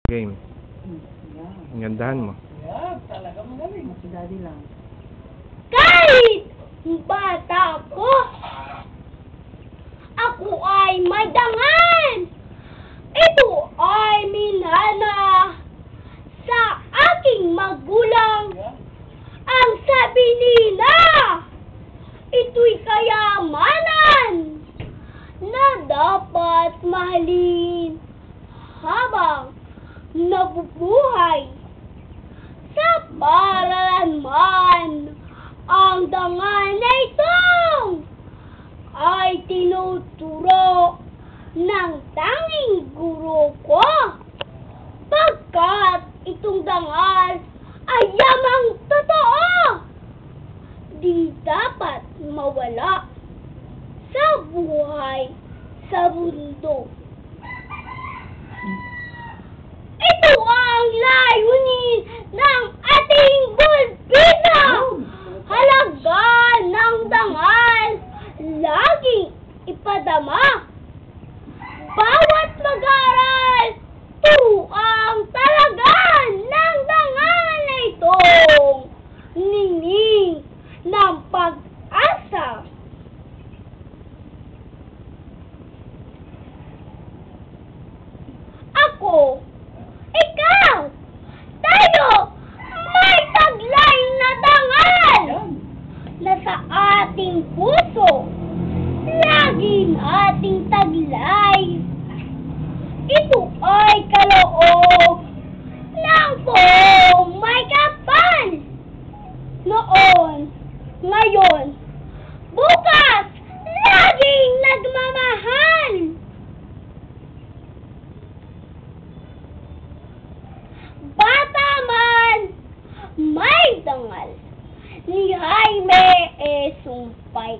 Game. Ang gandahan mo. Talaga magaling. Si Daddy lang. Kahit bata ako ay may dangal. Ito ay minana sa aking magulang. Ang sabi nila, ito'y kayamanan na dapat mahalin habang nabubuhay. Sa paralan man, ang dangal na ito ay tinuturo ng tanging guro ko. Pagkat itong dangal ay yamang totoo, di dapat mawala sa buhay sa mundo. Ito ang layunin ng ating bulbida. Halaga ng dangal, laging ipadama. Bawat mag-aral, turuan talaga ng dangal na itong ningning ng pag-asa. Ako, ikaw, tayo, may taglay na dangal na sa ating puso, laging ating taglay. Ito ay kaloob ng kung may kapal. Noon, ngayon, bukas, laging nagmamahal. Bata man, may dangal, ni Jaime E. Sumpay.